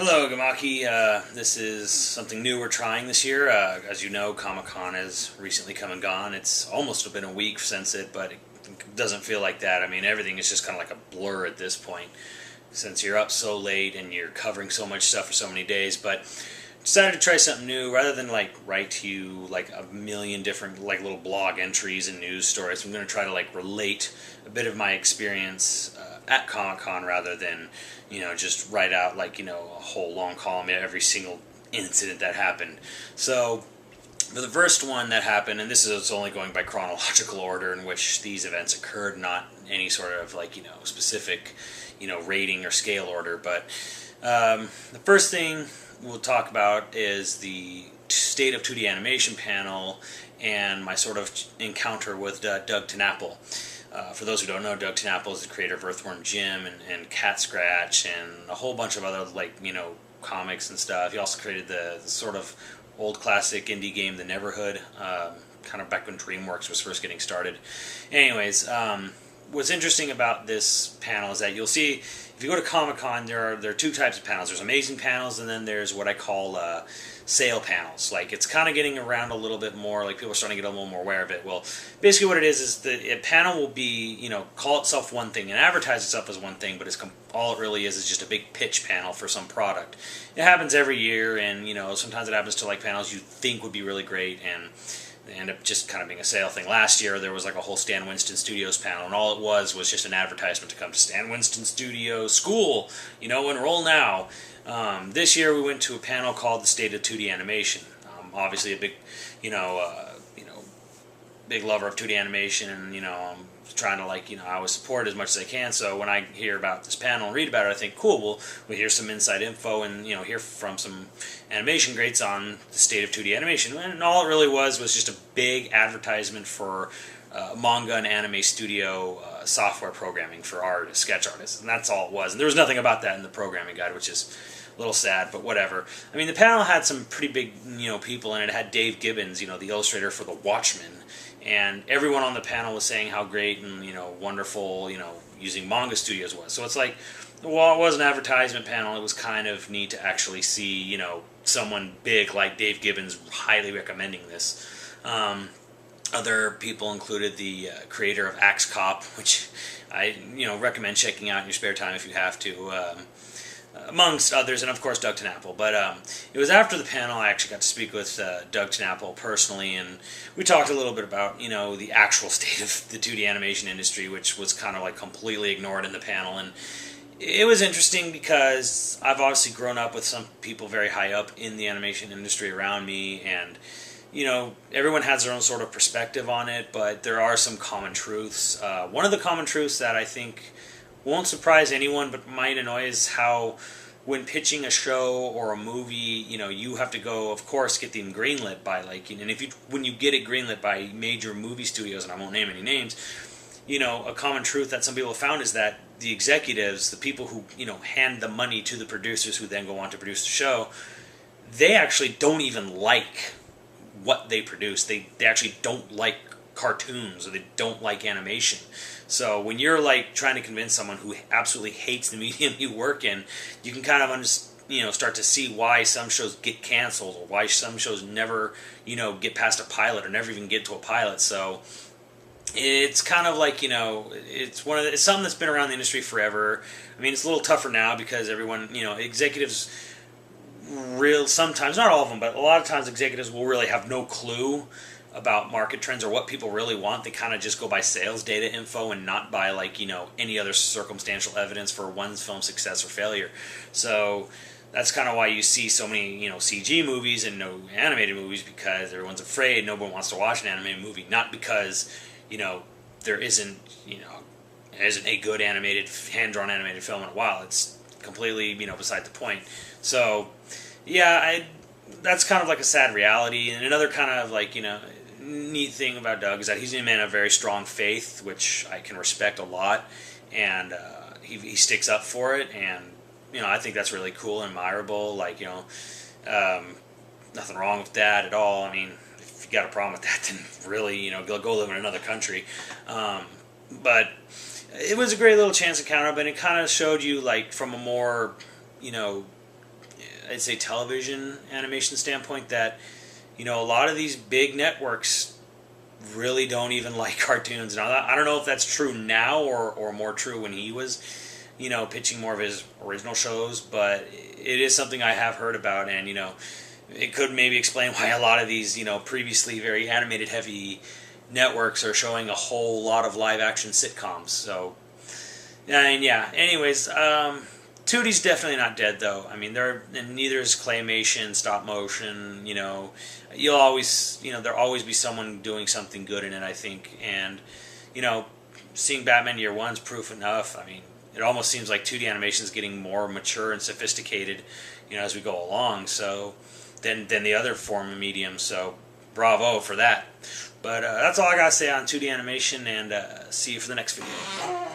Hello, Gamaki. This is something new we're trying this year. As you know, Comic-Con has recently come and gone. It's almost been a week since it, but it doesn't feel like that. I mean, everything is just kind of like a blur at this point, since you're up so late and you're covering so much stuff for so many days. But decided to try something new rather than like write to you like a million different like little blog entries and news stories. I'm going to try to like relate a bit of my experience at Comic-Con rather than just write out like a whole long column every single incident that happened. So for the first one that happened, and this is only going by chronological order in which these events occurred, not any sort of like specific rating or scale order, but the first thing we'll talk about is the State of 2D Animation panel and my sort of encounter with Doug Tenapel. For those who don't know, Doug Tenapel is the creator of Earthworm Jim and Cat Scratch and a whole bunch of other comics and stuff. He also created the sort of old classic indie game, The Neverhood, kind of back when DreamWorks was first getting started. Anyways, what's interesting about this panel is that you'll see, if you go to Comic-Con, there are two types of panels. There's amazing panels, and then there's what I call sale panels. Like, it's kind of getting around a little bit more, like people are starting to get a little more aware of it. Well, basically what it is that a panel will be, call itself one thing and advertise itself as one thing, but all it really is just a big pitch panel for some product. It happens every year, and, sometimes it happens to, like, panels you think would be really great, and they end up just kind of being a sale thing. Last year, there was like a whole Stan Winston Studios panel, and all it was just an advertisement to come to Stan Winston Studios School, enroll now. This year, we went to a panel called the State of 2D Animation. Obviously, a big, big lover of 2D animation, and I'm trying to I always support it as much as I can. So when I hear about this panel and read about it, I think, cool. We'll hear some inside info and hear from some animation greats on the State of 2D Animation. And all it really was just a big advertisement for manga and anime studio software programming for artists, sketch artists, and that's all it was. And there was nothing about that in the programming guide, which is a little sad, but whatever. I mean, the panel had some pretty big people in it. It had Dave Gibbons, the illustrator for The Watchmen. And everyone on the panel was saying how great and wonderful using manga studios was. So it's like, while it was an advertisement panel, it was kind of neat to actually see someone big like Dave Gibbons highly recommending this. Other people included the creator of Axe Cop, which I recommend checking out in your spare time if you have to. Amongst others, and of course Doug Tenapel. But it was after the panel I actually got to speak with Doug Tenapel personally, and we talked a little bit about the actual state of the 2D animation industry, which was kind of like completely ignored in the panel. And it was interesting because I've obviously grown up with some people very high up in the animation industry around me, and everyone has their own sort of perspective on it, but there are some common truths. One of the common truths that I think won't surprise anyone, but might annoy, is how when pitching a show or a movie, you have to go, of course, get them greenlit by and when you get it greenlit by major movie studios, and I won't name any names, a common truth that some people have found is that the executives, the people who hand the money to the producers who then go on to produce the show, they actually don't even like what they produce. They actually don't like cartoons, or they don't like animation. So when you're trying to convince someone who absolutely hates the medium you work in, you can kind of start to see why some shows get canceled, or why some shows never get past a pilot, or never even get to a pilot. So it's kind of it's something that's been around the industry forever. I mean, it's a little tougher now because everyone, executives, sometimes, not all of them, but a lot of times executives will really have no clue about market trends or what people really want. They kind of just go by sales data info and not by any other circumstantial evidence for one's film success or failure. So that's kind of why you see so many CG movies and no animated movies, because everyone's afraid. Nobody wants to watch an animated movie, not because there isn't a good animated, hand-drawn animated film in a while. It's completely beside the point. So yeah, that's kind of like a sad reality. And another kind of neat thing about Doug is that he's a man of very strong faith, which I can respect a lot, and he sticks up for it, and I think that's really cool and admirable. Nothing wrong with that at all. I mean, if you got a problem with that, then really go live in another country. But it was a great little chance encounter, but it kind of showed you from a more I'd say television animation standpoint, that a lot of these big networks really don't even like cartoons. Now, I don't know if that's true now or more true when he was, pitching more of his original shows, but it is something I have heard about, and, it could maybe explain why a lot of these, previously very animated heavy networks are showing a whole lot of live action sitcoms. So, and yeah, anyways, 2D's definitely not dead, though. I mean, and neither is claymation, stop motion. You'll always, there'll always be someone doing something good in it, I think. And, seeing Batman Year One's proof enough. I mean, it almost seems like 2D animation is getting more mature and sophisticated, as we go along. So, than the other form of medium. So, bravo for that. But that's all I gotta say on 2D animation, and see you for the next video.